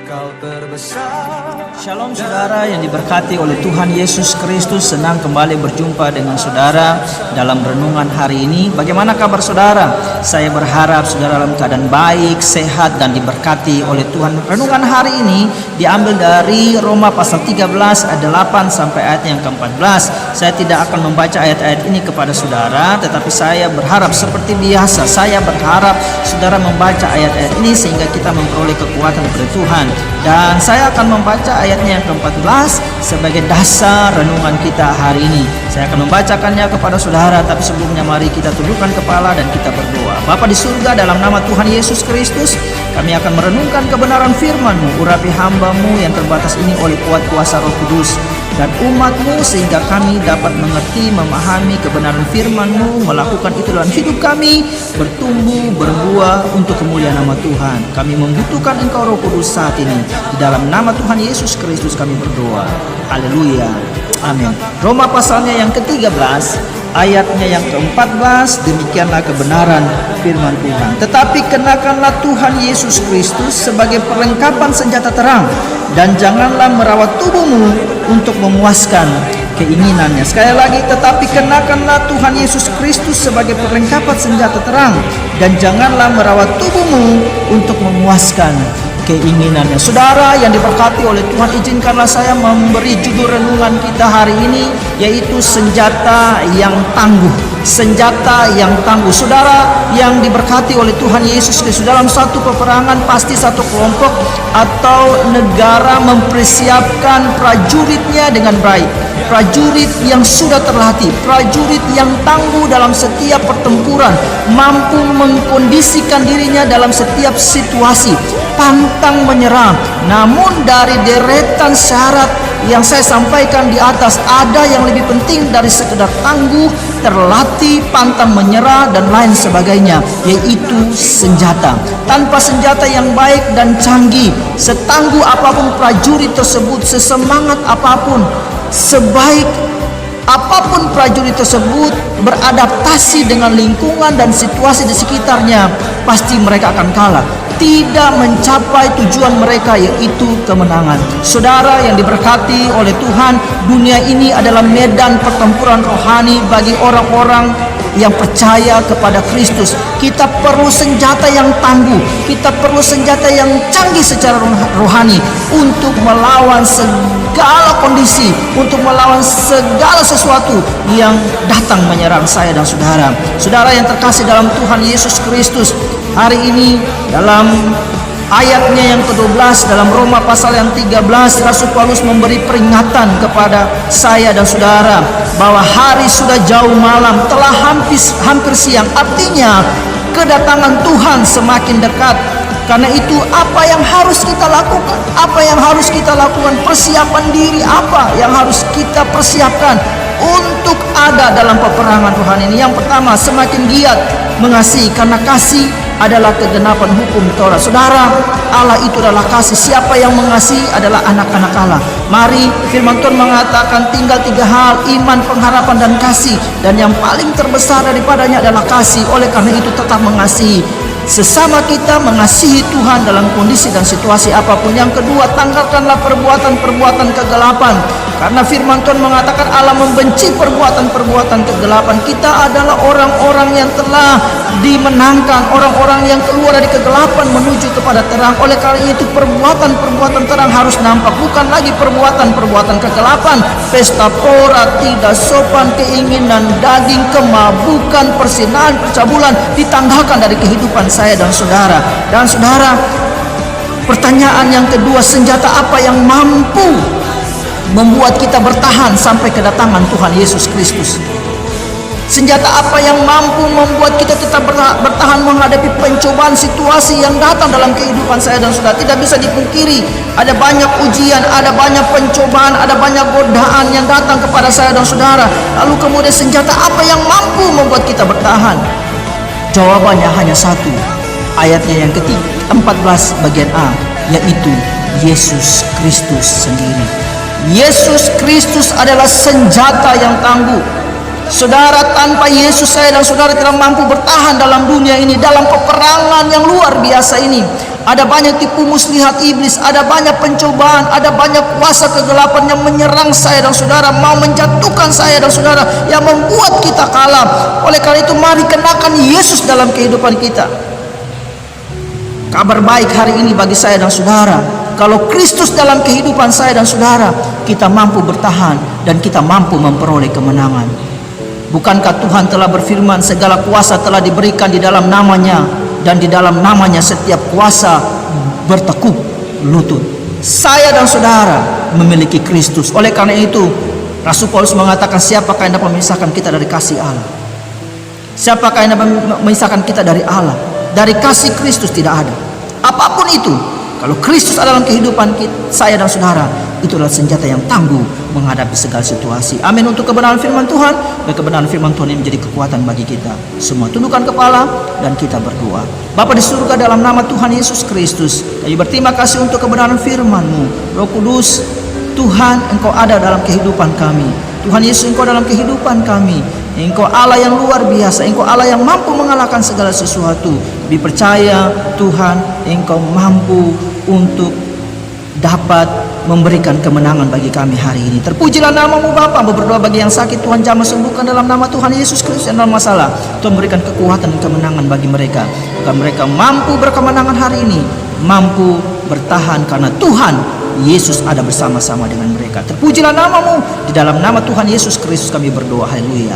Kau terbesar. Shalom saudara yang diberkati oleh Tuhan Yesus Kristus. Senang kembali berjumpa dengan saudara dalam renungan hari ini. Bagaimana kabar saudara? Saya berharap saudara dalam keadaan baik, sehat dan diberkati oleh Tuhan. Renungan hari ini diambil dari Roma pasal 13 ayat 8 sampai ayat yang ke-14. Saya tidak akan membaca ayat-ayat ini kepada saudara, tetapi saya berharap seperti biasa, saya berharap saudara membaca ayat-ayat ini sehingga kita memperoleh kekuatan dari Tuhan. Dan saya akan membaca ayatnya yang ke-14 sebagai dasar renungan kita hari ini. Saya akan membacakannya kepada saudara, tapi sebelumnya mari kita tundukkan kepala dan kita berdoa. Bapa di surga, dalam nama Tuhan Yesus Kristus, kami akan merenungkan kebenaran firman-Mu. Urapi hamba-Mu yang terbatas ini oleh kuat kuasa Roh Kudus dan umat-Mu, sehingga kami dapat mengerti, memahami kebenaran firman-Mu, melakukan itu dalam hidup kami, bertumbuh, berbuah untuk kemuliaan nama Tuhan. Kami membutuhkan Engkau Roh Kudus saat ini. Di dalam nama Tuhan Yesus Kristus kami berdoa. Haleluya. Amin. Roma pasalnya yang ke-13, ayatnya yang ke-14, demikianlah kebenaran firman Tuhan. Tetapi kenakanlah Tuhan Yesus Kristus sebagai perlengkapan senjata terang, dan janganlah merawat tubuhmu untuk memuaskan keinginannya. Sekali lagi, tetapi kenakanlah Tuhan Yesus Kristus sebagai perlengkapan senjata terang, dan janganlah merawat tubuhmu untuk memuaskan keinginannya. Saudara yang diberkati oleh Tuhan, izinkanlah saya memberi judul renungan kita hari ini, yaitu senjata yang tangguh. Senjata yang tangguh. Saudara yang diberkati oleh Tuhan Yesus Kristus, dalam satu peperangan pasti satu kelompok atau negara mempersiapkan prajuritnya dengan baik. Prajurit yang sudah terlatih, prajurit yang tangguh dalam setiap pertempuran, mampu mengkondisikan dirinya dalam setiap situasi, pantang menyerah. Namun dari deretan syarat yang saya sampaikan di atas, ada yang lebih penting dari sekedar tangguh, terlatih, pantang menyerah dan lain sebagainya, yaitu senjata. Tanpa senjata yang baik dan canggih, setangguh apapun prajurit tersebut, sesemangat apapun, sebaik apapun prajurit tersebut beradaptasi dengan lingkungan dan situasi di sekitarnya, pasti mereka akan kalah, tidak mencapai tujuan mereka, yaitu kemenangan. Saudara yang diberkati oleh Tuhan, dunia ini adalah medan pertempuran rohani bagi orang-orang yang percaya kepada Kristus. Kita perlu senjata yang tangguh, kita perlu senjata yang canggih secara rohani untuk melawan segala kondisi, untuk melawan segala sesuatu yang datang menyerang saya dan saudara. Saudara yang terkasih dalam Tuhan Yesus Kristus, hari ini dalam ayatnya yang ke-12 dalam Roma pasal yang 13, Rasul Paulus memberi peringatan kepada saya dan saudara bahwa hari sudah jauh malam, telah hampir siang. Artinya kedatangan Tuhan semakin dekat. Karena itu apa yang harus kita lakukan? Apa yang harus kita lakukan? Persiapan diri apa yang harus kita persiapkan untuk ada dalam peperangan rohani ini? Yang pertama, semakin giat mengasihi, karena kasih adalah kegenapan hukum Taurat. Saudara, Allah itu adalah kasih. Siapa yang mengasihi adalah anak-anak Allah. Mari, firman Tuhan mengatakan tinggal 3 hal: iman, pengharapan dan kasih. Dan yang paling terbesar daripadanya adalah kasih. Oleh karena itu tetap mengasihi sesama kita, mengasihi Tuhan dalam kondisi dan situasi apapun. Yang kedua, tanggalkanlah perbuatan-perbuatan kegelapan, karena firman Tuhan mengatakan Allah membenci perbuatan-perbuatan kegelapan. Kita adalah orang-orang yang telah dimenangkan, orang-orang yang keluar dari kegelapan menuju kepada terang. Oleh karena itu perbuatan-perbuatan terang harus nampak, bukan lagi perbuatan-perbuatan kegelapan. Pesta pora, tidak sopan, keinginan daging, kemabukan, persinahan, percabulan ditanggalkan dari kehidupan saya dan saudara. Dan saudara, pertanyaan yang kedua, senjata apa yang mampu membuat kita bertahan sampai kedatangan Tuhan Yesus Kristus? Senjata apa yang mampu membuat kita tetap bertahan menghadapi pencobaan situasi yang datang dalam kehidupan saya dan saudara? Tidak bisa dipungkiri, ada banyak ujian, ada banyak pencobaan, ada banyak godaan yang datang kepada saya dan saudara. Lalu kemudian senjata apa yang mampu membuat kita bertahan? Jawabannya hanya satu, ayatnya yang ke-14 bagian A, yaitu Yesus Kristus sendiri. Yesus Kristus adalah senjata yang tangguh. Saudara, tanpa Yesus saya dan saudara tidak mampu bertahan dalam dunia ini, dalam peperangan yang luar biasa ini. Ada banyak tipu muslihat iblis, ada banyak pencobaan, ada banyak kuasa kegelapan yang menyerang saya dan saudara, mau menjatuhkan saya dan saudara, yang membuat kita kalah. Oleh karena itu, mari kenakan Yesus dalam kehidupan kita. Kabar baik hari ini bagi saya dan saudara, kalau Kristus dalam kehidupan saya dan saudara, kita mampu bertahan dan kita mampu memperoleh kemenangan. Bukankah Tuhan telah berfirman, segala kuasa telah diberikan di dalam namanya, dan di dalam namanya setiap kuasa bertekuk lutut. Saya dan saudara memiliki Kristus. Oleh karena itu, Rasul Paulus mengatakan, siapakah yang dapat memisahkan kita dari kasih Allah? Siapakah yang dapat memisahkan kita dari Allah? Dari kasih Kristus tidak ada. Apapun itu, kalau Kristus ada dalam kehidupan saya dan saudara, itu adalah senjata yang tangguh menghadapi segala situasi. Amin. Untuk kebenaran firman Tuhan, dan kebenaran firman Tuhan ini menjadi kekuatan bagi kita semua. Tundukkan kepala dan kita berdoa. Bapa di surga, dalam nama Tuhan Yesus Kristus, kami berterima kasih untuk kebenaran firman-Mu. Roh Kudus, Tuhan, Engkau ada dalam kehidupan kami. Tuhan Yesus, Engkau dalam kehidupan kami. Engkau Allah yang luar biasa, Engkau Allah yang mampu mengalahkan segala sesuatu. Dipercaya Tuhan, Engkau mampu untuk dapat memberikan kemenangan bagi kami hari ini. Terpujilah nama-Mu Bapa. Berdoa bagi yang sakit, Tuhan jamah sembuhkan dalam nama Tuhan Yesus Kristus. Yang dalam masalah, Tuhan berikan kekuatan dan kemenangan bagi mereka, agar mereka mampu berkemenangan hari ini, mampu bertahan karena Tuhan Yesus ada bersama-sama dengan mereka. Terpujilah nama-Mu. Di dalam nama Tuhan Yesus Kristus kami berdoa. Haleluya.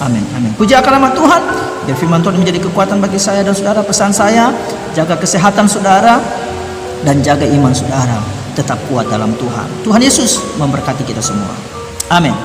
Amin. Amin. Puji akan nama Tuhan. Biar firman Tuhan menjadi kekuatan bagi saya dan saudara. Pesan saya, jaga kesehatan saudara dan jaga iman saudara. Tetap kuat dalam Tuhan. Tuhan Yesus memberkati kita semua. Amin.